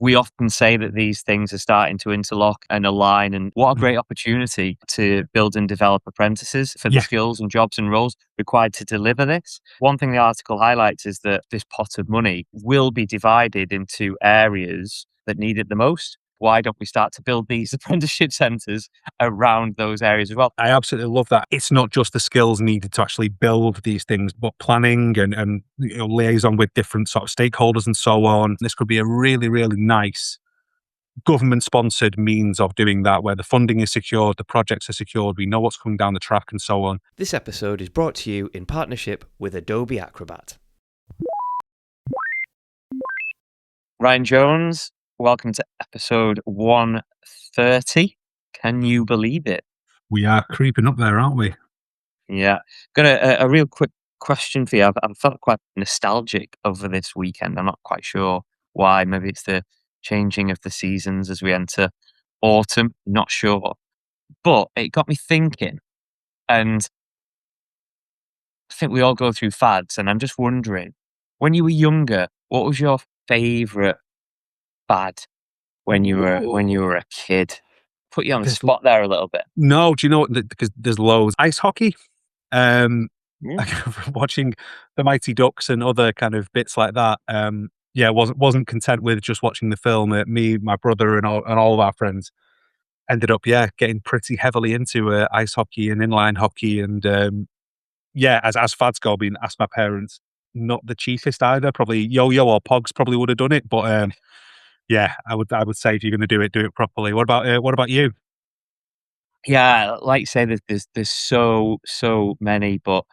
we often say that these things are starting to interlock and align, and what a great opportunity to build and develop apprentices for the Yeah. skills and jobs and roles required to deliver this. One thing the article highlights is that this pot of money will be divided into areas that need it the most. Why don't we start to build these apprenticeship centres around those areas as well? I absolutely love that. It's not just the skills needed to actually build these things, but planning and liaison with different sort of stakeholders and so on. This could be a really, really nice government-sponsored means of doing that, where the funding is secured, the projects are secured, we know what's coming down the track and so on. This episode is brought to you in partnership with Adobe Acrobat. Ryan Jones, welcome to episode 130. Can you believe it? We are creeping up there, aren't we? Yeah. Got a real quick question for you. I've felt quite nostalgic over this weekend. I'm not quite sure why. Maybe it's the changing of the seasons as we enter autumn. Not sure. But it got me thinking. And I think we all go through fads. And I'm just wondering, when you were younger, what was your favourite fad when you were a kid? Put you on the spot there a little bit. No, do you know what? Because there's loads. Ice hockey. Yeah. Watching the Mighty Ducks and other kind of bits like that. Wasn't content with just watching the film. Me, my brother, and all of our friends ended up getting pretty heavily into ice hockey and inline hockey. And as fads go, being asked my parents, not the cheapest either. Probably yo-yo or pogs probably would have done it, but I would say if you're going to do it properly. What about you? Yeah, like you say, there's so many, but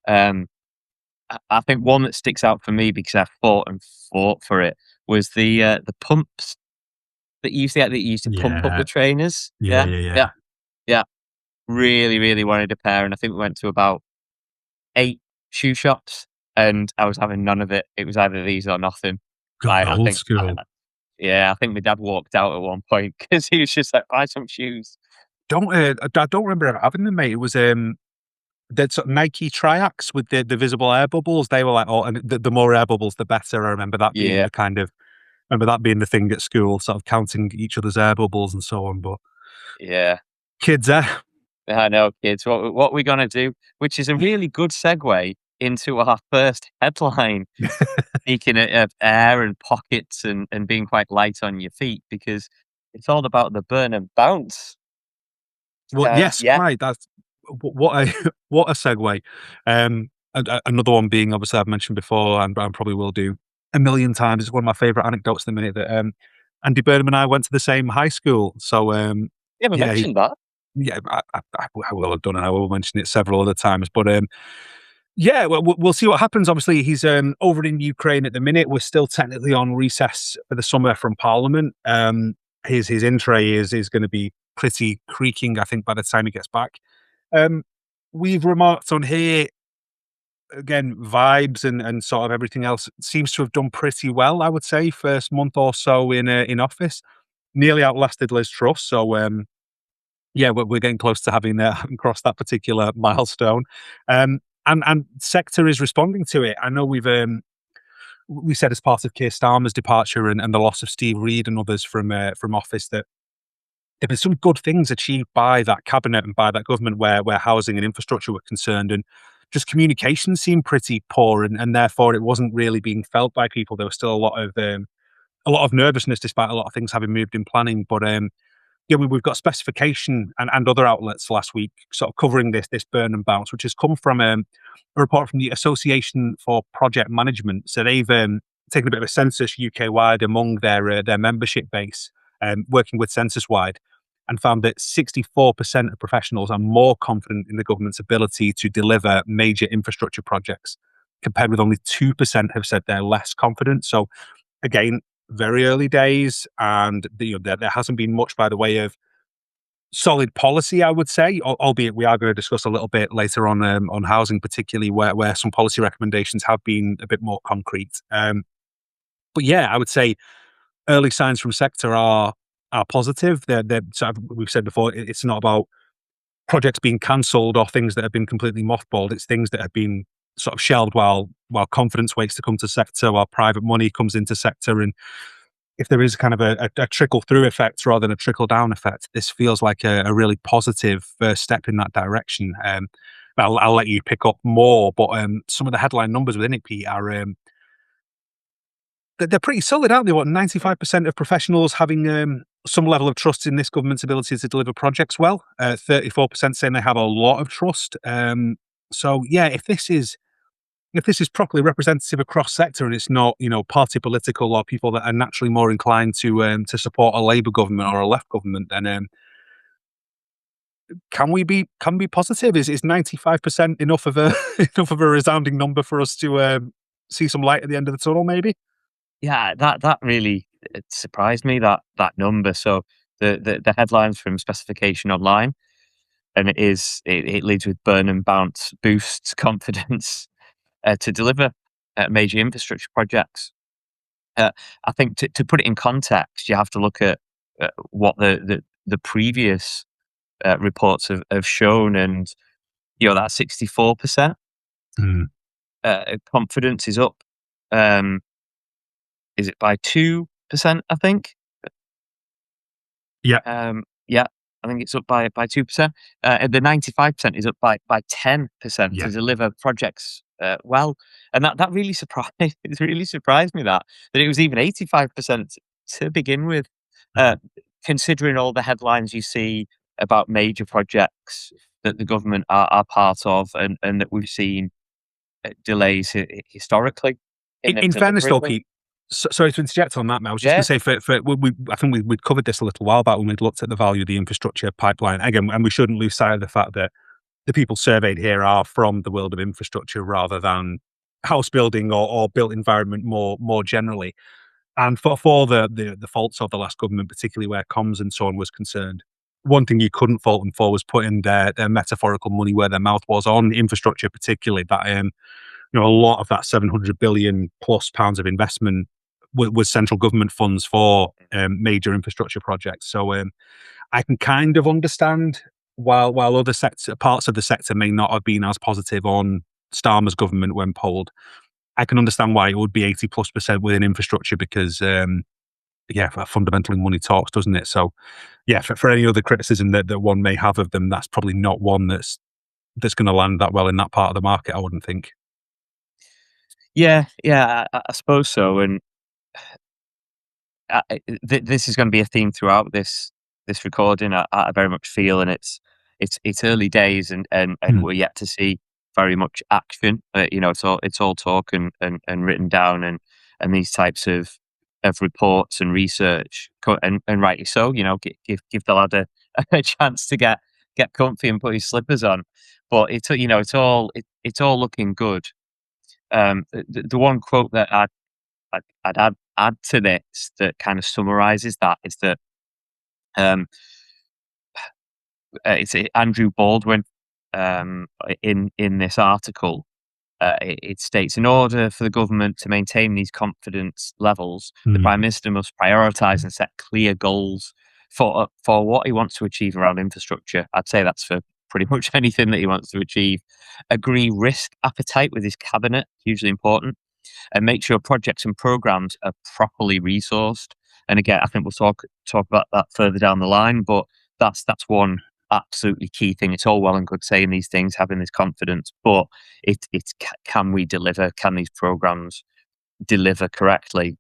I think one that sticks out for me because I fought for it was the pumps that you used to pump up the trainers. Yeah. Really, really wanted a pair, and I think we went to about 8 shoe shops, and I was having none of it. It was either these or nothing. God, I old think, school. I think my dad walked out at one point because he was just like, "Buy some shoes." I don't remember ever having them, mate. It was the sort of Nike Triax with the visible air bubbles. They were like, and the more air bubbles, the better. I remember that being the thing at school, sort of counting each other's air bubbles and so on. But Yeah. kids, I know, kids. What we're gonna do, which is a really good segue into our first headline. Speaking of air and pockets and being quite light on your feet, because it's all about the Burnham Bounce. Well, yes, right. That's what a segue. Another one being, obviously, I've mentioned before, and I probably will do a million times. It's one of my favourite anecdotes at the minute that Andy Burnham and I went to the same high school. So You haven't mentioned that. yeah, I will have done, and I will mention it several other times. But we'll see what happens. Obviously, he's over in Ukraine at the minute. We're still technically on recess for the summer from Parliament. His in-tray is going to be pretty creaking, I think, by the time he gets back. We've remarked on here, again, vibes and sort of everything else seems to have done pretty well, I would say, first month or so in office. Nearly outlasted Liz Truss. So, we're getting close to having crossed that particular milestone. And sector is responding to it. I know we said as part of Keir Starmer's departure and the loss of Steve Reid and others from office that there been some good things achieved by that cabinet and by that government where housing and infrastructure were concerned, and just communication seemed pretty poor, and therefore it wasn't really being felt by people. There was still a lot of nervousness despite a lot of things having moved in planning. But we've got specification and other outlets last week sort of covering this Burnham Bounce, which has come from a report from the Association for Project Management. So they've taken a bit of a census UK-wide among their membership base, working with census-wide, and found that 64% of professionals are more confident in the government's ability to deliver major infrastructure projects, compared with only 2% have said they're less confident. So again, very early days, and there hasn't been much by the way of solid policy, I would say, albeit we are going to discuss a little bit later on housing, particularly where some policy recommendations have been a bit more concrete. But I would say early signs from sector are positive. They're sort of, we've said before, it's not about projects being cancelled or things that have been completely mothballed. It's things that have been sort of shelved while confidence waits to come to sector, while private money comes into sector. And if there is kind of a trickle through effect rather than a trickle down effect, this feels like a really positive first step in that direction. I'll let you pick up more, but some of the headline numbers within it, Pete, are they're pretty solid, aren't they? What, 95% of professionals having some level of trust in this government's ability to deliver projects well. 34% saying they have a lot of trust. So yeah, if this is properly representative across sector and it's not, party political or people that are naturally more inclined to support a Labour government or a left government, then can we be positive? Is 95% enough of a enough of a resounding number for us to see some light at the end of the tunnel? Maybe. Yeah, that really it surprised me, that number. So the headlines from Specification Online, and it leads with Burnham Bounce boosts confidence to deliver major infrastructure projects. I think to put it in context, you have to look at what the previous reports have shown, and that 64% confidence is up. Is it by 2%? I think. Yeah. Yeah, I think it's up by 2%. And the 95% is up by 10% Yeah. to deliver projects well, and that really surprised it really surprised me that it was even 85% to begin with. Considering all the headlines you see about major projects that the government are part of, and that we've seen delays historically In fairness, though, delivering them. Pete, sorry to interject on that, man. I was just Yeah. going to say, I think we'd covered this a little while back when we'd looked at the value of the infrastructure pipeline again, and we shouldn't lose sight of the fact that the people surveyed here are from the world of infrastructure rather than house building or built environment more generally. And for the faults of the last government, particularly where comms and so on was concerned, one thing you couldn't fault them for was putting their metaphorical money where their mouth was on infrastructure, particularly that a lot of that 700 billion plus pounds of investment was central government funds for major infrastructure projects. So I can kind of understand while other parts of the sector may not have been as positive on Starmer's government when polled. I can understand why it would be 80+% within infrastructure because fundamentally money talks, doesn't it? So yeah, for any other criticism that one may have of them, that's probably not one that's going to land that well in that part of the market, I wouldn't think. Yeah, I suppose so, and this is going to be a theme throughout this recording. I very much feel, and it's early days, and we're yet to see very much action. It's all talk and written down, and these types of reports and research, and rightly so. Give the lad a chance to get comfy and put his slippers on. But it's all looking good. The one quote that I'd add to this that kind of summarizes that is that it's Andrew Baldwin in this article. It states, in order for the government to maintain these confidence levels, the Prime Minister must prioritise and set clear goals for what he wants to achieve around infrastructure. I'd say that's for pretty much anything that he wants to achieve. Agree risk appetite with his cabinet, hugely important, and make sure projects and programs are properly resourced. And again, I think we'll talk about that further down the line, but that's one absolutely key thing. It's all well and good saying these things, having this confidence, but it's can we deliver? Can these programs deliver correctly?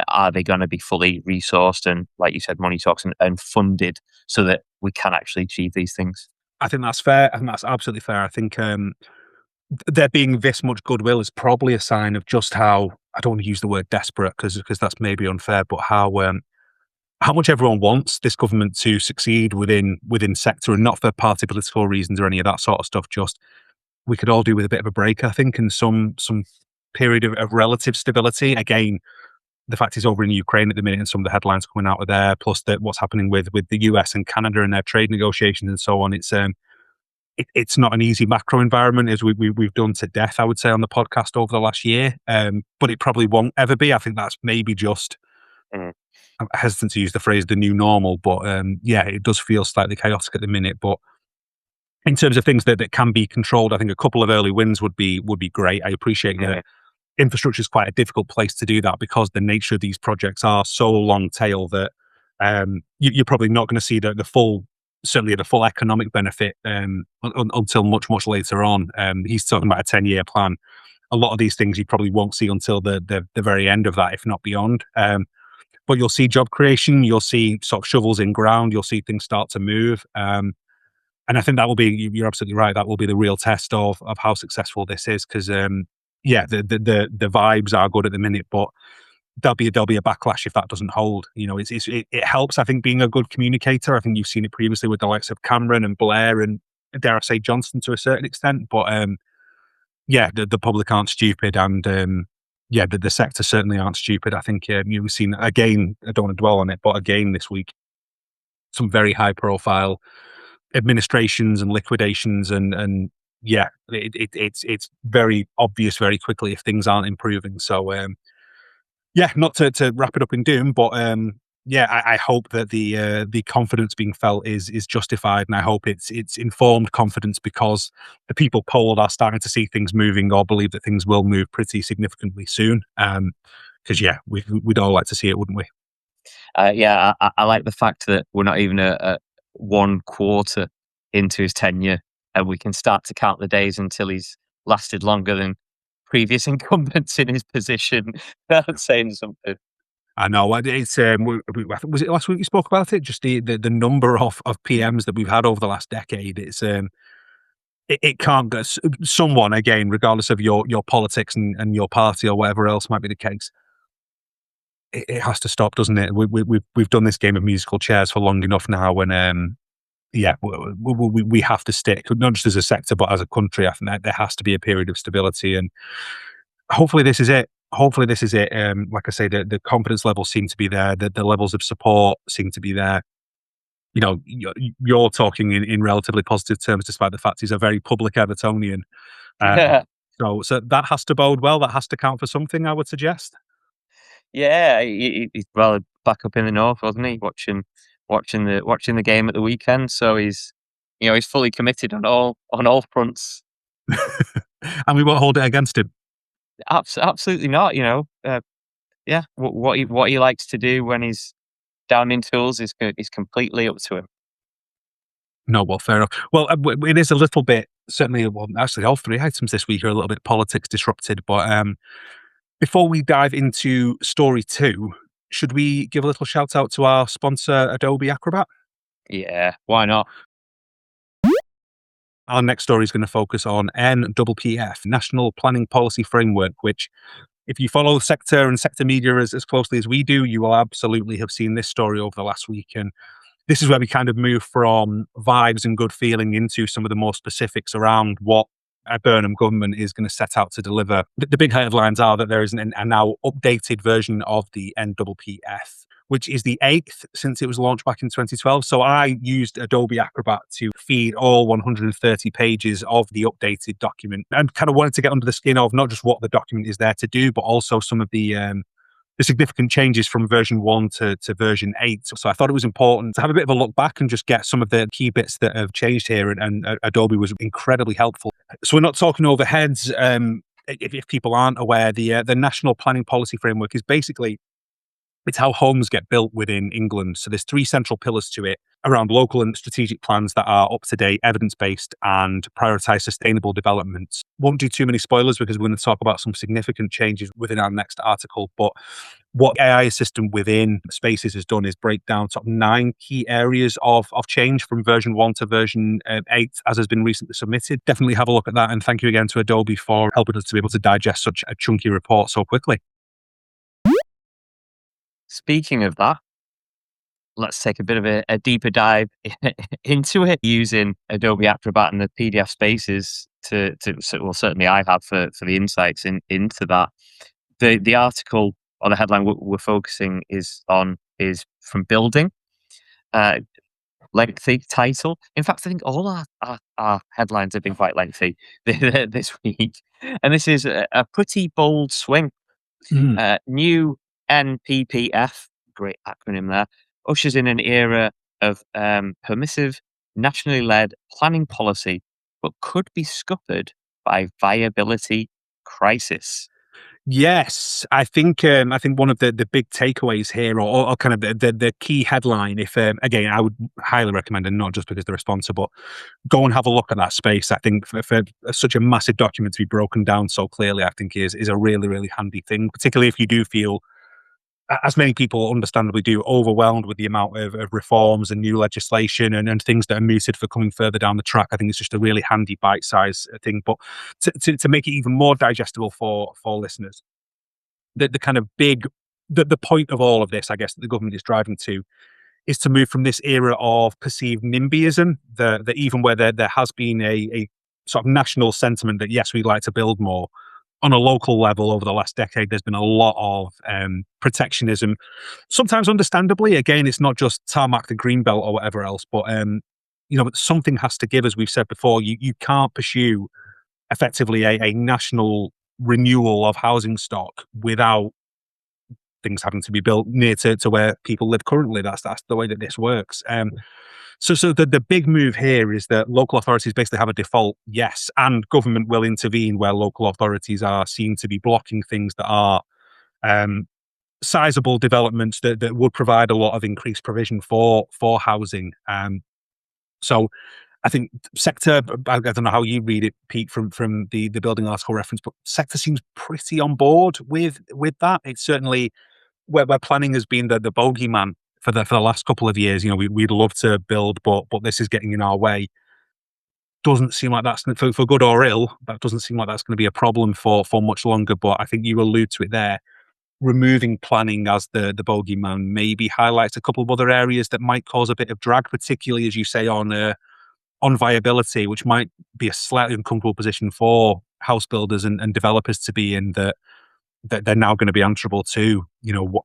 Are they going to be fully resourced and, like you said, money talks, and funded so that we can actually achieve these things? I think that's fair. I think that's absolutely fair. I think there being this much goodwill is probably a sign of just how, I don't want to use the word desperate because that's maybe unfair, but how much everyone wants this government to succeed within sector, and not for party political reasons or any of that sort of stuff. Just we could all do with a bit of a break, I think, and some period of relative stability. Again, the fact he's over in Ukraine at the minute and some of the headlines coming out of there, plus what's happening with the US and Canada and their trade negotiations and so on. It's not an easy macro environment, as we've done to death, I would say, on the podcast over the last year. But it probably won't ever be. I think that's maybe just, I'm hesitant to use the phrase the new normal, but it does feel slightly chaotic at the minute. But in terms of things that can be controlled, I think a couple of early wins would be great. I appreciate that infrastructure is quite a difficult place to do that because the nature of these projects are so long tail that you're probably not going to see the full, certainly the full economic benefit until much, much later on. He's talking about a 10-year plan. A lot of these things you probably won't see until the very end of that, if not beyond. But you'll see job creation, you'll see sort of shovels in ground, you'll see things start to move. And I think that will be, you're absolutely right, that will be the real test of how successful this is. Because, yeah, the vibes are good at the minute, but there'll be a backlash if that doesn't hold. You know, it helps, I think, being a good communicator. I think you've seen it previously with the likes of Cameron and Blair and, dare I say, Johnson to a certain extent. But yeah, the public aren't stupid, and yeah, the sector certainly aren't stupid. I think you've seen, again, I don't want to dwell on it, but again this week, some very high profile administrations and liquidations, and yeah, it's very obvious very quickly if things aren't improving. So yeah, not to wrap it up in doom, but yeah, I hope that the confidence being felt is justified, and I hope it's informed confidence because the people polled are starting to see things moving or believe that things will move pretty significantly soon. Because yeah, we'd all like to see it, wouldn't we? Yeah, I like the fact that we're not even a 1 quarter into his tenure, and we can start to count the days until he's lasted longer than previous incumbents in his position. That's saying something. I know. It's I think, was it last week you spoke about it? Just the number of PMs that we've had over the last decade. It's it can't go. Someone, again, regardless of your politics and your party or whatever else might be the case, it has to stop, doesn't it? We've done this game of musical chairs for long enough now, and yeah, we have to stick, not just as a sector but as a country. I think that there has to be a period of stability, and hopefully this is it. Hopefully this is it. Like I say, the confidence levels seem to be there. The levels of support seem to be there. You know, you're talking in relatively positive terms, despite the fact he's a very public Evertonian. Uh, so that has to bode well. That has to count for something, I would suggest. Yeah, he's well back up in the north, wasn't he? Watching the game at the weekend. So he's fully committed on all fronts. And we won't hold it against him. Absolutely not. Yeah, what he likes to do when he's down in tools is completely up to him. No, well, fair enough. Well, it is a little bit, certainly, well, actually, all three items this week are a little bit politics disrupted. But before we dive into story 2, should we give a little shout out to our sponsor, Adobe Acrobat? Yeah, why not? Our next story is going to focus on NPPF, National Planning Policy Framework, which, if you follow sector and sector media as closely as we do, you will absolutely have seen this story over the last week. And this is where we kind of move from vibes and good feeling into some of the more specifics around what a Burnham government is going to set out to deliver. The big headlines are that there is a now updated version of the NPPF, which is the 8th since it was launched back in 2012. So I used Adobe Acrobat to feed all 130 pages of the updated document and kind of wanted to get under the skin of not just what the document is there to do, but also some of the significant changes from version 1 to version 8. So I thought it was important to have a bit of a look back and just get some of the key bits that have changed here. And Adobe was incredibly helpful. So we're not talking over heads. If people aren't aware, the National Planning Policy Framework is basically, it's how homes get built within England. So there's 3 central pillars to it around local and strategic plans that are up to date, evidence-based, and prioritise sustainable development. Won't do too many spoilers because we're going to talk about some significant changes within our next article. But what AI system within Spaces has done is break down sort of 9 key areas of change from version 1 to version 8, as has been recently submitted. Definitely have a look at that. And thank you again to Adobe for helping us to be able to digest such a chunky report so quickly. Speaking of that, let's take a bit of a deeper dive into it using Adobe Acrobat and the PDF spaces well, certainly I have for the insights into that. The article or the headline we're focusing is from Building. Lengthy title. In fact, I think all our headlines have been quite lengthy this week. And this is a pretty bold swing. New NPPF, great acronym there, ushers in an era of permissive, nationally led planning policy, but could be scuppered by viability crisis. Yes, I think one of the big takeaways here, or kind of the key headline, if again, I would highly recommend, and not just because they're a sponsor, but go and have a look at that space. I think for such a massive document to be broken down so clearly, I think is a really really handy thing, particularly if you do feel, as many people understandably do, overwhelmed with the amount of reforms and new legislation and things that are mooted for coming further down the track. I think it's just a really handy bite-sized thing. But to make it even more digestible for listeners, the kind of the point of all of this, I guess, that the government is driving to, is to move from this era of perceived NIMBYism, that even where there has been a sort of national sentiment that yes, we'd like to build more, on a local level over the last decade, there's been a lot of protectionism, sometimes understandably. Again, it's not just tarmac the greenbelt or whatever else, but but something has to give, as we've said before. You can't pursue effectively a national renewal of housing stock without things having to be built near to where people live currently. That's the way that this works. So the big move here is that local authorities basically have a default yes, and government will intervene where local authorities are seen to be blocking things that are sizable developments that would provide a lot of increased provision for housing. So I think sector, I don't know how you read it, Pete, from the building article reference, but sector seems pretty on board with that. It's certainly where planning has been the bogeyman for the last couple of years. We'd love to build, but this is getting in our way. Doesn't seem like that's for good or ill. That doesn't seem like that's going to be a problem for much longer. But I think you allude to it there. Removing planning as the bogeyman maybe highlights a couple of other areas that might cause a bit of drag, particularly, as you say, on viability, which might be a slightly uncomfortable position for house builders and developers to be in, that they're now going to be answerable to,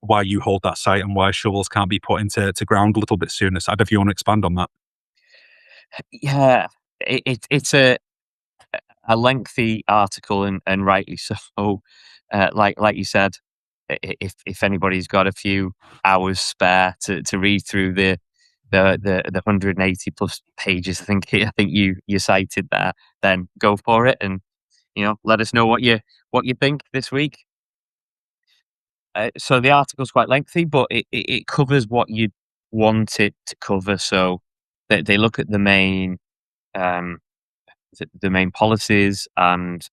why you hold that site and why shovels can't be put into ground a little bit sooner. So I don't know if you want to expand on that. Yeah, it's a lengthy article, and rightly so. Like you said, if anybody's got a few hours spare to read through the 180 plus pages, I think you cited there, then go for it, and let us know what you think this week. So the article's quite lengthy, but it covers what you want it to cover. So they look at um, the main policies and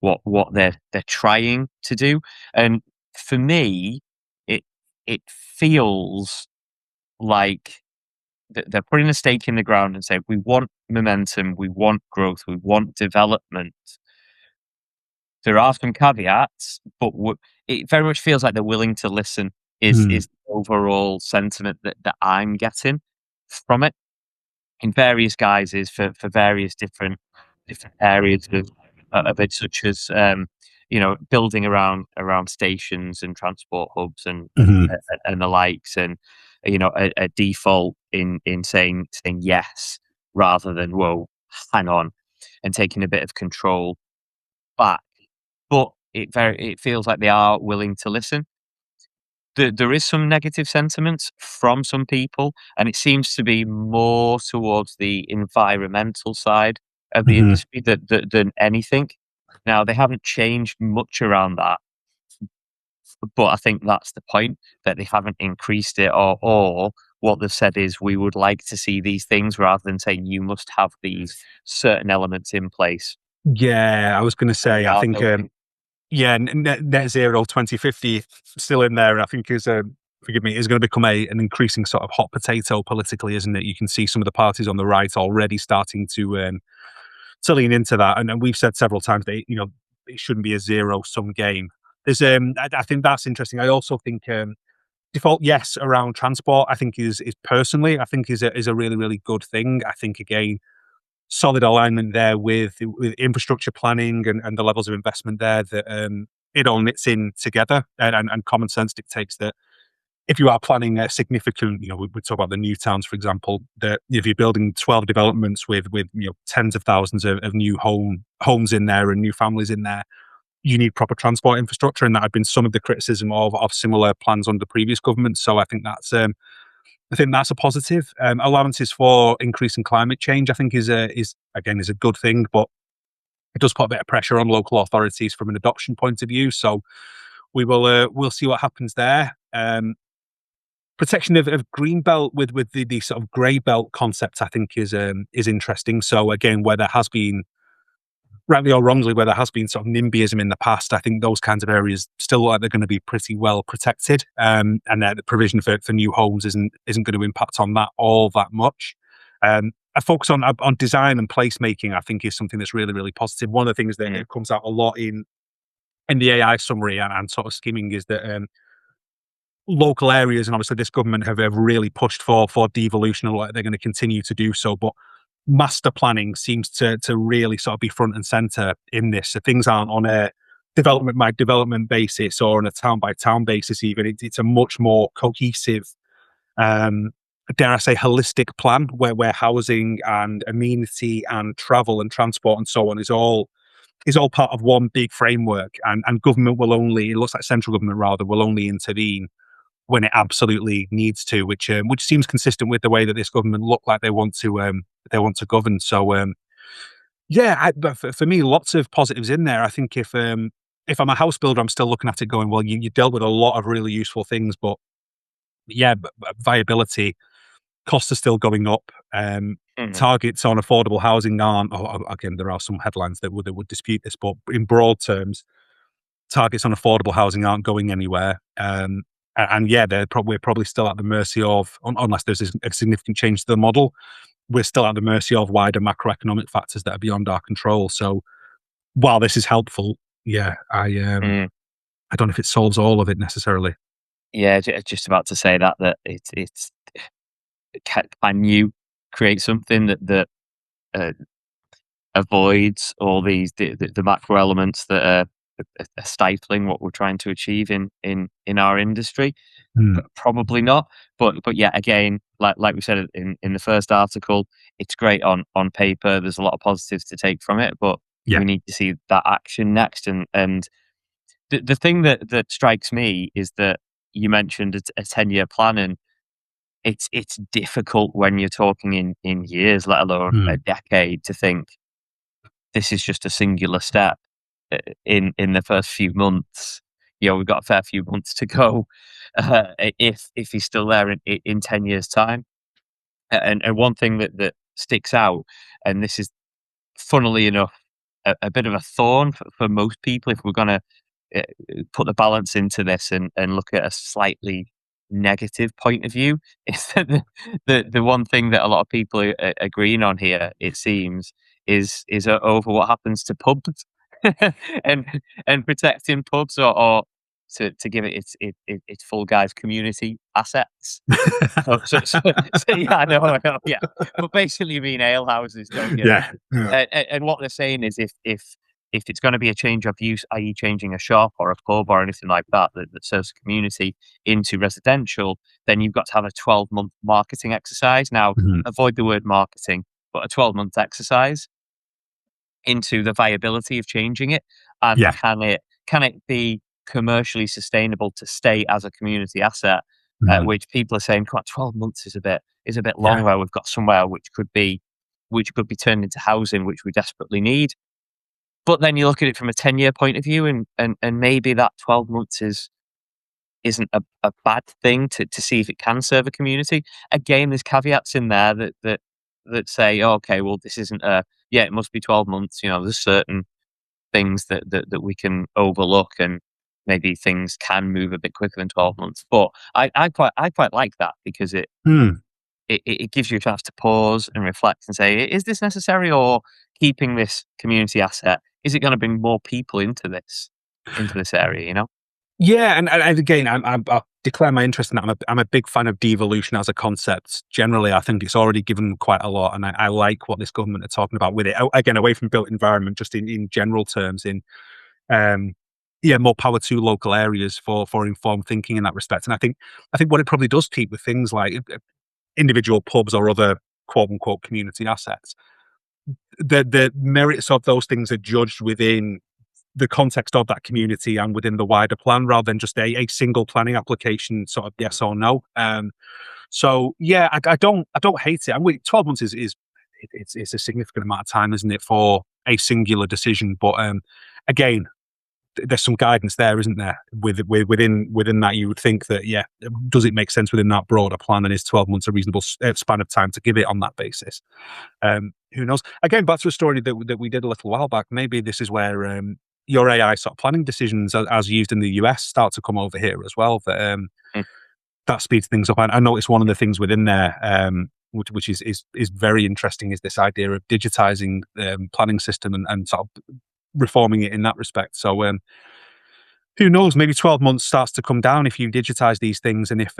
what they're trying to do. And for me, it it feels like they're putting a stake in the ground and saying, we want momentum, we want growth, we want development. There are some caveats, but it very much feels like they're willing to listen. Is the overall sentiment that I'm getting from it, in various guises, for various different areas of it, such as building around stations and transport hubs Mhm. and the likes, and a default in saying yes rather than whoa, hang on, and taking a bit of control back. But it feels like they are willing to listen. There is some negative sentiments from some people, and it seems to be more towards the environmental side of the Mhm. industry than anything. Now, they haven't changed much around that, but I think that's the point, that they haven't increased it, or what they've said is, "We would like to see these things," rather than saying, "You must have these certain elements in place." Yeah, I was going to And say, they I are think, building. yeah, net zero 2050 still in there. I think is, forgive me, is going to become an increasing sort of hot potato politically, isn't it? You can see some of the parties on the right already starting to lean into that, and we've said several times that it shouldn't be a zero sum game. There's, I think that's interesting. I also think default yes around transport, I think is personally, I think is a really really good thing. I think again, solid alignment there with infrastructure planning and the levels of investment there, that it all knits in together, and common sense dictates that if you are planning a significant, we talk about the new towns, for example, that if you're building 12 developments with tens of thousands of new homes in there and new families in there, you need proper transport infrastructure, and that had been some of the criticism of similar plans under previous governments. So I think that's a positive. Allowances for increasing climate change, I think, is a good thing. But it does put a bit of pressure on local authorities from an adoption point of view. So we'll see what happens there. Protection of green belt with the sort of grey belt concept, I think is interesting. So again, where there has been, rightly or wrongly, where there has been sort of NIMBYism in the past, I think those kinds of areas still look like they're going to be pretty well protected, and that the provision for new homes isn't going to impact on that all that much. A focus on design and placemaking, I think, is something that's really, really positive. One of the things that comes out a lot in the AI summary and sort of skimming is that local areas, and obviously this government have really pushed for devolution, and like they're going to continue to do so. But master planning seems to really sort of be front and center in this. So things aren't on a development by development basis or on a town by town basis. Even it's a much more cohesive, dare I say, holistic plan where housing and amenity and travel and transport and so on is all part of one big framework. And government will only, it looks like central government rather, will only intervene when it absolutely needs to, which seems consistent with the way that this government look like they want to govern. So but for me, lots of positives in there. I think if I'm a house builder, I'm still looking at it going, well, you dealt with a lot of really useful things, but viability, costs are still going up. Targets on affordable housing aren't. Again, there are some headlines that would dispute this, but in broad terms, targets on affordable housing aren't going anywhere. We're probably still at the mercy of, unless there's a significant change to the model, we're still at the mercy of wider macroeconomic factors that are beyond our control. So while this is helpful, I don't know if it solves all of it necessarily. Yeah, just about to say that it's can you create something that avoids all these the macro elements that are stifling what we're trying to achieve in our industry? Probably not. But yeah, again, like we said in the first article, it's great on paper. There's a lot of positives to take from it, but we need to see that action next. And the thing that strikes me is that you mentioned a 10-year plan, and it's difficult when you're talking in years, let alone a decade, to think this is just a singular step in the first few months. We've got a fair few months to go if he's still there in 10 years' time. And one thing that sticks out, and this is funnily enough a bit of a thorn for most people, if we're going to put the balance into this and look at a slightly negative point of view, is that the one thing that a lot of people are agreeing on here, it seems, is over what happens to pubs and protecting pubs, or to give it its full guise, community assets. So yeah, I know, yeah. But basically, you mean ale houses, don't you? Yeah. And what they're saying is, if it's going to be a change of use, i.e., changing a shop or a pub or anything like that serves a community into residential, then you've got to have a 12-month marketing exercise. Now, avoid the word marketing, but a 12-month exercise into the viability of changing it, and can it be commercially sustainable to stay as a community asset, which people are saying, God, 12 months is a bit long, where we've got somewhere which could be turned into housing, which we desperately need. But then you look at it from a 10-year point of view, and maybe that 12 months isn't a bad thing to see if it can serve a community. Again, there's caveats in there that say, oh, okay, well, this isn't it must be 12 months. There's certain things that we can overlook, and maybe things can move a bit quicker than 12 months. But I quite like that, because it gives you a chance to pause and reflect and say, is this necessary, or keeping this community asset, is it going to bring more people into this area? Yeah, and again, I'll declare my interest in that. I'm a big fan of devolution as a concept. Generally, I think it's already given quite a lot, and I like what this government are talking about with it. Again, away from built environment, just in general terms, more power to local areas for informed thinking in that respect. And I think what it probably does keep with things like individual pubs or other quote unquote community assets, the merits of those things are judged within the context of that community and within the wider plan, rather than just a single planning application, sort of yes or no. So I don't hate it. 12 months is a significant amount of time, isn't it, for a singular decision. But again, there's some guidance there, isn't there? Within that, you would think that, yeah, does it make sense within that broader plan, and is 12 months a reasonable span of time to give it on that basis? Who knows? Again, back to a story that we did a little while back. Maybe this is where your AI sort of planning decisions, as used in the US, start to come over here as well. Mm. That speeds things up. And I noticed one of the things within there, which is very interesting, is this idea of digitizing planning system and sort of reforming it in that respect. So who knows? Maybe 12 months starts to come down if you digitize these things, and if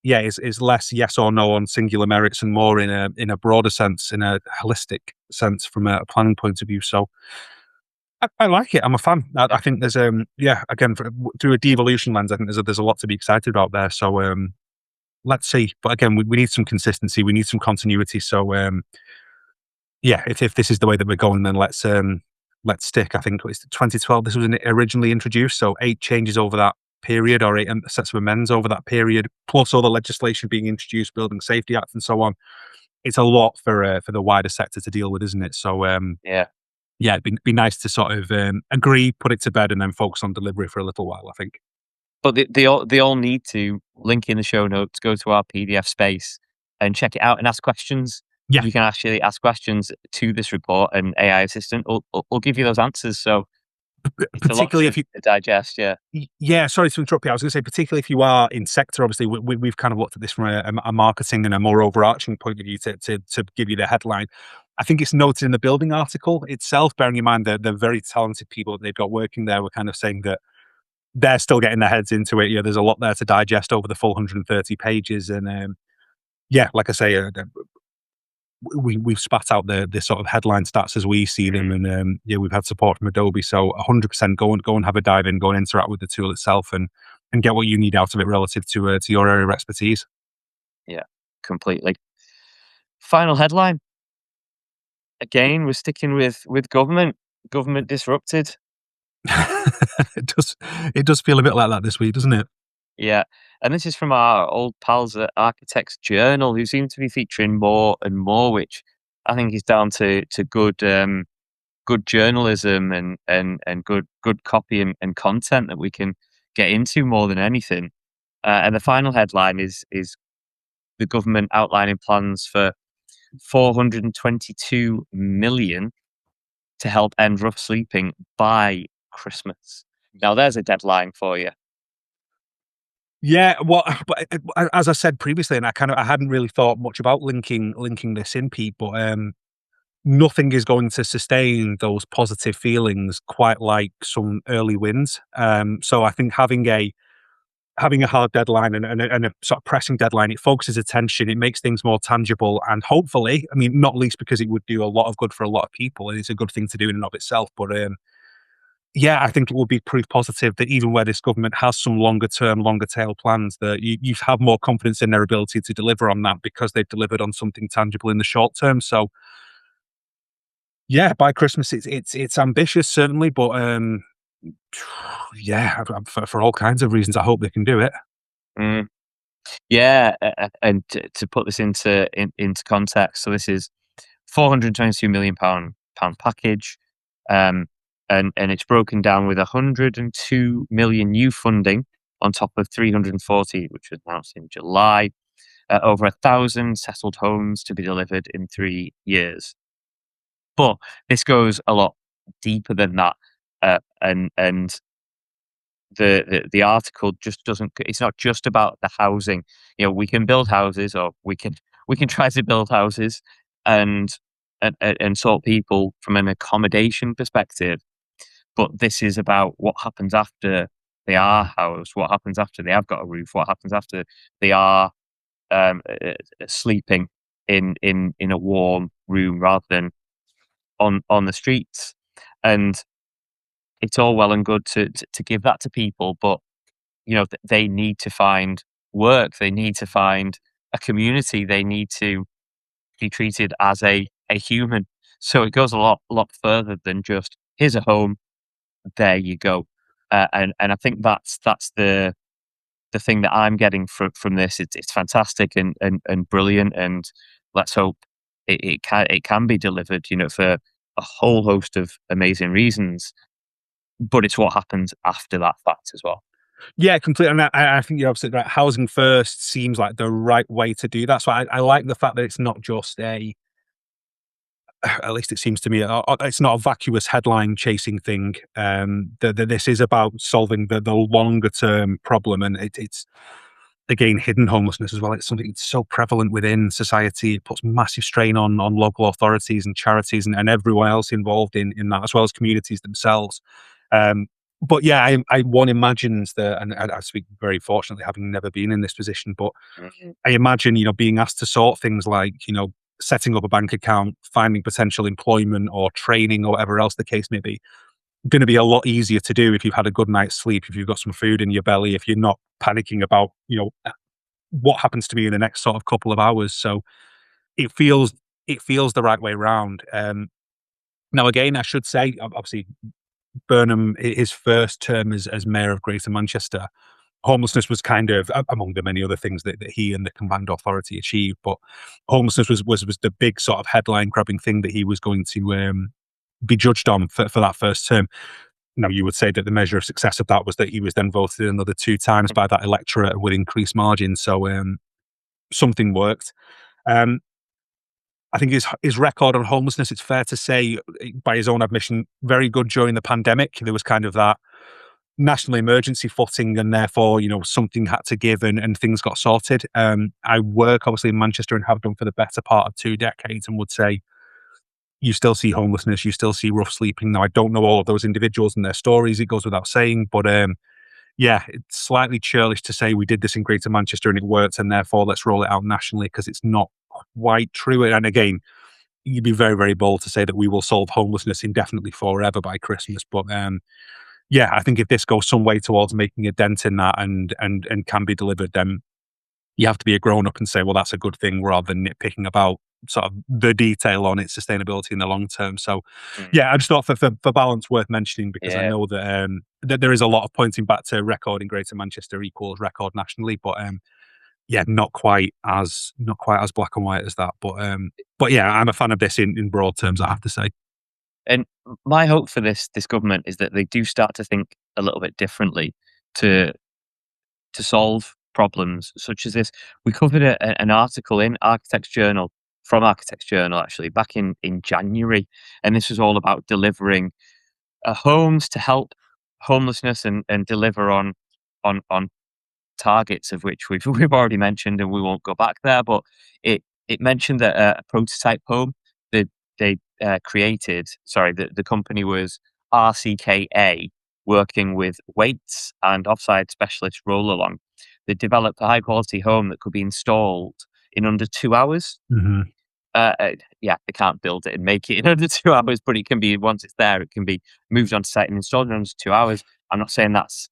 is less yes or no on singular merits and more in a broader sense, in a holistic sense from a planning point of view. So I like it. I'm a fan. I think there's again, through a devolution lens, I think there's a lot to be excited about there. So let's see. But again, we need some consistency. We need some continuity. So if this is the way that we're going, then let's stick. I think it's 2012. This was originally introduced, so 8 changes over that period, or 8 sets of amends over that period, plus all the legislation being introduced, Building Safety Act, and so on. It's a lot for the wider sector to deal with, isn't it? So it'd be nice to sort of agree, put it to bed, and then focus on delivery for a little while, I think. But they all need to link in the show notes, go to our PDF space and check it out and ask questions. Yeah. You can actually ask questions to this report, and AI assistant will give you those answers. So particularly if you digest, sorry to interrupt you. I was going to say, particularly if you are in sector, obviously we've kind of looked at this from a marketing and a more overarching point of view to give you the headline. I think it's noted in the building article itself, bearing in mind the very talented people that they've got working there, were kind of saying that they're still getting their heads into it. There's a lot there to digest over the full 130 pages, and like I say, we've spat out the sort of headline stats as we see them, and we've had support from Adobe. So 100% go and have a dive in, go and interact with the tool itself, and get what you need out of it relative to your area of expertise. Yeah, completely. Final headline. Again, we're sticking with government disrupted. It does feel a bit like that this week, doesn't it? Yeah, and this is from our old pals at Architects Journal, who seem to be featuring more and more, which I think is down to good journalism and good copy and content that we can get into more than anything. And the final headline is the government outlining plans for 422 million to help end rough sleeping by Christmas. Now, there's a deadline for you. Yeah, well, but as I said previously, and I hadn't really thought much about linking this in, Pete, but nothing is going to sustain those positive feelings quite like some early wins. So I think having a hard deadline and a sort of pressing deadline, it focuses attention, it makes things more tangible, and hopefully, I mean, not least because it would do a lot of good for a lot of people, and it's a good thing to do in and of itself. But I think it will be proof positive that even where this government has some longer tail plans, that you have more confidence in their ability to deliver on that because they've delivered on something tangible in the short term. So, by Christmas, it's ambitious certainly, but for all kinds of reasons, I hope they can do it. Yeah, and to put this into context, so this is £422 million package, and it's broken down with 102 million new funding on top of 340, which was announced in July. Over 1,000 settled homes to be delivered in 3 years. But this goes a lot deeper than that, and the article just doesn't. It's not just about the housing. We can build houses, or we can try to build houses and sort people from an accommodation perspective. But this is about what happens after they are housed, what happens after they have got a roof, what happens after they are sleeping in a warm room rather than on the streets. And it's all well and good to give that to people, but they need to find work, they need to find a community, they need to be treated as a human. So it goes a lot further than just here's a home, there you go. And I think that's the thing that I'm getting from this. It's fantastic and brilliant, and let's hope it can be delivered, for a whole host of amazing reasons, but it's what happens after that fact as well. Yeah, completely. And I think you're absolutely right. Housing first seems like the right way to do that. So I like the fact that it's not just at least it seems to me, it's not a vacuous headline chasing thing. That this is about solving the longer term problem, and it's again hidden homelessness as well. It's something that's so prevalent within society. It puts massive strain on local authorities and charities and everyone else involved in that, as well as communities themselves. Um, but yeah, one imagines that, and I speak very fortunately, having never been in this position, but Mhm. I imagine, being asked to sort things like, setting up a bank account, finding potential employment or training or whatever else the case may be, going to be a lot easier to do if you've had a good night's sleep, if you've got some food in your belly, if you're not panicking about, what happens to me in the next sort of couple of hours. So it feels the right way around. Now, again, I should say, obviously, Burnham, his first term as mayor of Greater Manchester, homelessness was kind of among the many other things that he and the combined authority achieved, but homelessness was the big sort of headline grabbing thing that he was going to be judged on for that first term. Now, you would say that the measure of success of that was that he was then voted in another 2 times by that electorate with increased margins. So something worked. Um, I think his record on homelessness, it's fair to say, by his own admission, very good during the pandemic. There was kind of that national emergency footing, and therefore, something had to give, and things got sorted. I work obviously in Manchester and have done for the better part of 2 decades, and would say you still see homelessness, you still see rough sleeping. Now, I don't know all of those individuals and their stories, it goes without saying, but yeah, it's slightly churlish to say we did this in Greater Manchester and it worked, and therefore let's roll it out nationally, because it's not quite true. And again, you'd be very, very bold to say that we will solve homelessness indefinitely forever by Christmas. But yeah, I think if this goes some way towards making a dent in that and can be delivered, then you have to be a grown up and say, well, that's a good thing, rather than nitpicking about sort of the detail on its sustainability in the long term. So Mm. yeah, I just thought for balance worth mentioning, because I Yeah. know that that there is a lot of pointing back to record in Greater Manchester equals record nationally, but yeah, not quite as black and white as that. But yeah, I'm a fan of this in broad terms, I have to say. And my hope for this government is that they do start to think a little bit differently to solve problems such as this. We covered an article in Architects Journal actually back in January, and this was all about delivering homes to help homelessness and deliver on targets, of which we've already mentioned, and we won't go back there. But it mentioned that a prototype home that they created. Sorry, the company was RCKA, working with weights and offside specialist roll along. They developed a high quality home that could be installed in under 2 hours. Hmm. Yeah, they can't build it and make it in under 2 hours, but it can be, once it's there, it can be moved on site and installed in under 2 hours. I'm not saying that's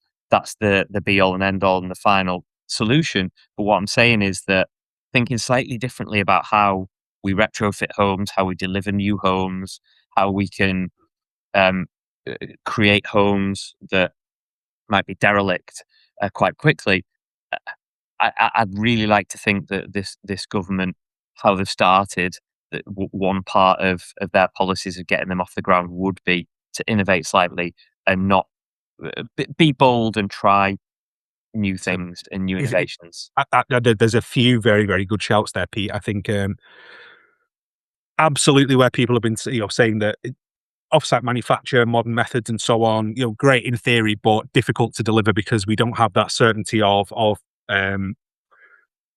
the be all and end all and the final solution, but what I'm saying is that thinking slightly differently about how we retrofit homes, how we deliver new homes, how we can um, create homes that might be derelict quite quickly. Uh, I'd really like to think that this government, how they've started, that one part of their policies of getting them off the ground would be to innovate slightly and not be bold and try new So things and new if it, innovations. there's a few very, very good shouts there, Pete. I think absolutely where people have been saying that offsite manufacture, modern methods, and so on. Great in theory, but difficult to deliver because we don't have that certainty um,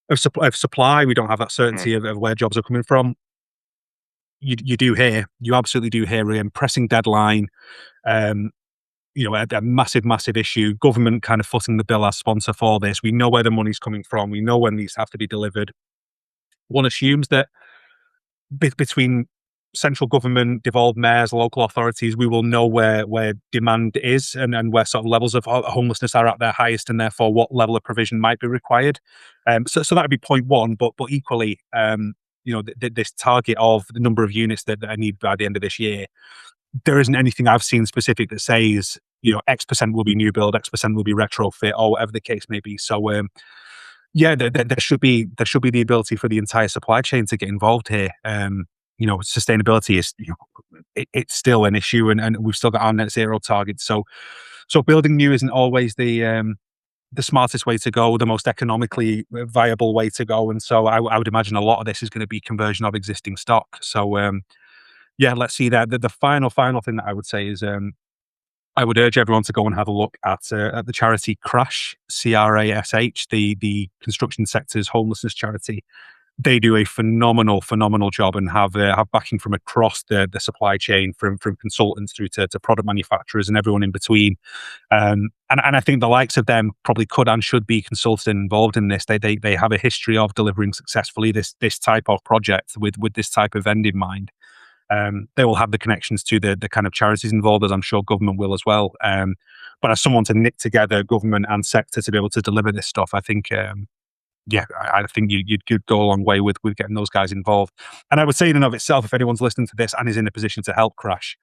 of supply. We don't have that Mm. certainty of where jobs are coming from. You absolutely do hear a pressing deadline. Um, a massive, massive issue. Government kind of footing the bill as sponsor for this. We know where the money's coming from. We know when these have to be delivered. One assumes that between central government, devolved mayors, local authorities, we will know where demand is and where sort of levels of homelessness are at their highest, and therefore what level of provision might be required. So that would be point one. But equally, this target of the number of units that I need by the end of this year, there isn't anything I've seen specific that says X percent will be new build, X percent will be retrofit, or whatever the case may be. So yeah, there should be the ability for the entire supply chain to get involved here. Sustainability is it's still an issue, and we've still got our net zero targets. So building new isn't always the smartest way to go, the most economically viable way to go. And so I would imagine a lot of this is going to be conversion of existing stock. So yeah, let's see that. The final thing that I would say is I would urge everyone to go and have a look at the charity Crash, CRASH, the construction sector's homelessness charity. They do a phenomenal job and have backing from across the supply chain, from consultants through to product manufacturers and everyone in between. And I think the likes of them probably could and should be consulted and involved in this. They have a history of delivering successfully this type of project with this type of end in mind. They will have the connections to the kind of charities involved, as I'm sure government will as well. But as someone to knit together government and sector to be able to deliver this stuff, I think yeah, I think you'd go a long way with getting those guys involved. And I would say in and of itself, if anyone's listening to this and is in a position to help Crash,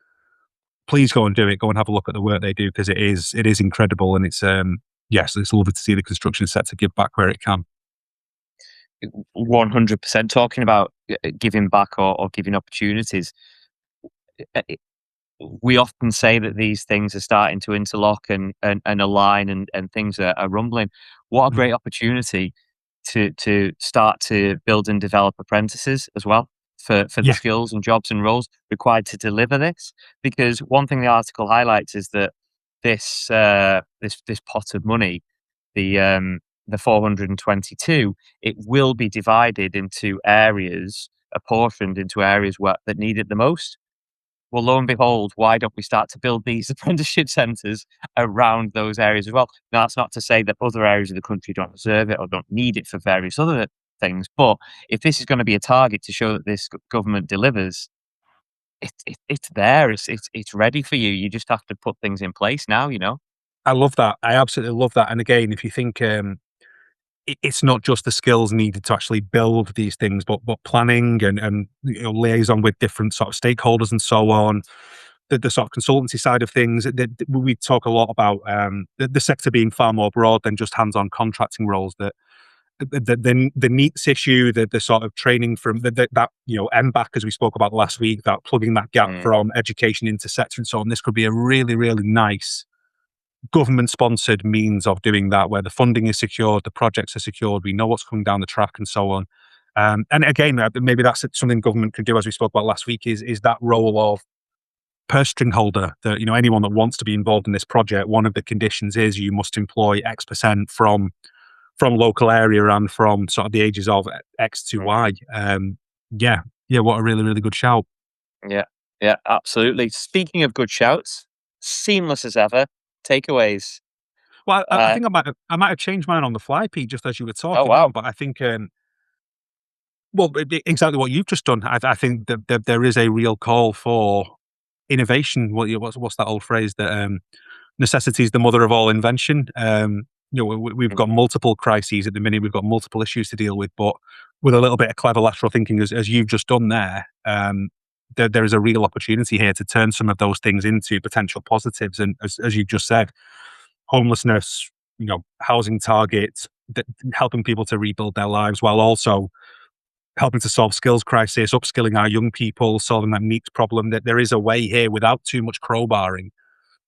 please go and do it. Go and have a look at the work they do, because it is incredible, and it's yes, it's lovely to see the construction sector give back where it can. 100%. Talking about giving back or giving opportunities, we often say that these things are starting to interlock and align, and things are rumbling. What a great opportunity to start to build and develop apprentices as well for the Yeah. skills and jobs and roles required to deliver this. Because one thing the article highlights is that this pot of money, the 422, it will be divided into areas, apportioned into areas that need it the most. Well, lo and behold, why don't we start to build these apprenticeship centres around those areas as well? Now, that's not to say that other areas of the country don't deserve it or don't need it for various other things, but if this is going to be a target to show that this government delivers, it's there. It's ready for you. You just have to put things in place now. I love that. I absolutely love that. And again, if you think it's not just the skills needed to actually build these things, but planning and liaison with different sort of stakeholders and so on. The sort of consultancy side of things, we talk a lot about the sector being far more broad than just hands-on contracting roles. That the NEETs issue, the sort of training from that MBAC, as we spoke about last week, that plugging that gap from education into sector and so on. This could be a really, really nice government-sponsored means of doing that, where the funding is secured, the projects are secured, we know what's coming down the track, and so on. And again, maybe that's something government can do, as we spoke about last week, is that role of purse string holder. That anyone that wants to be involved in this project, one of the conditions is you must employ X% from local area and from sort of the ages of X to Y. Yeah, what a really, really good shout. Yeah, absolutely. Speaking of good shouts, seamless as ever. Takeaways. Well, I think I might have changed mine on the fly, Pete, just as you were talking. Oh, wow. But I think, well, exactly what you've just done. I think that there is a real call for innovation. What's that old phrase that necessity is the mother of all invention? We've got multiple crises at the minute. We've got multiple issues to deal with, but with a little bit of clever lateral thinking, as you've just done there, there is a real opportunity here to turn some of those things into potential positives. And as you just said, homelessness, housing targets, helping people to rebuild their lives while also helping to solve skills crisis, upskilling our young people, solving that NEET problem. That there is a way here without too much crowbarring.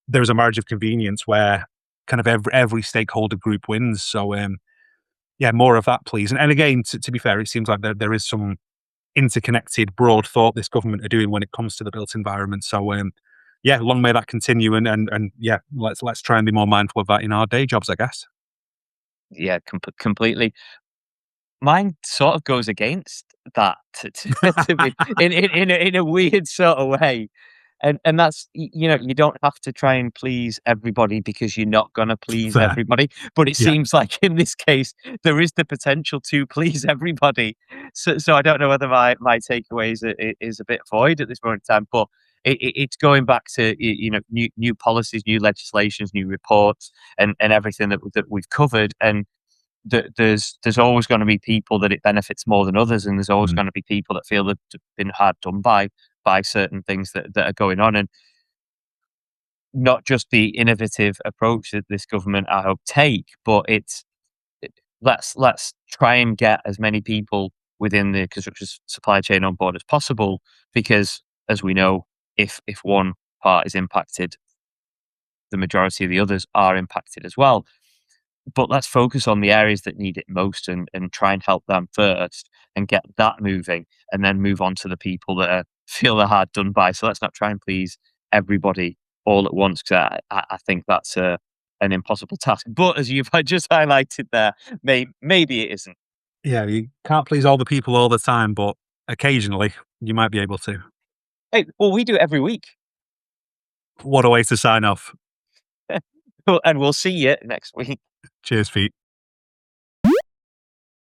There is a margin of convenience where kind of every stakeholder group wins. So more of that, please. And again, to be fair, it seems like there is some interconnected, broad thought this government are doing when it comes to the built environment. So long may that continue, and let's try and be more mindful of that in our day jobs, I guess. Yeah, completely. Mine sort of goes against that to be, in a weird sort of way. And that's, you don't have to try and please everybody, because you're not going to please Fair. everybody. But it seems like in this case, there is the potential to please everybody. So I don't know whether my takeaway is a bit void at this moment in time, but it's going back to, new policies, new legislations, new reports, and everything that we've covered. And there's always going to be people that it benefits more than others, and there's always going to be people that feel that they've been hard done by certain things that are going on. And not just the innovative approach that this government, I hope, take, but let's try and get as many people within the construction supply chain on board as possible, because as we know, if one part is impacted, the majority of the others are impacted as well. But let's focus on the areas that need it most and try and help them first and get that moving, and then move on to the people that feel they're hard done by. So let's not try and please everybody all at once, because I think that's an impossible task. But as you've just highlighted there, maybe it isn't. Yeah, you can't please all the people all the time, but occasionally you might be able to. Hey, well, we do it every week. What a way to sign off. And we'll see you next week. Cheers, feet.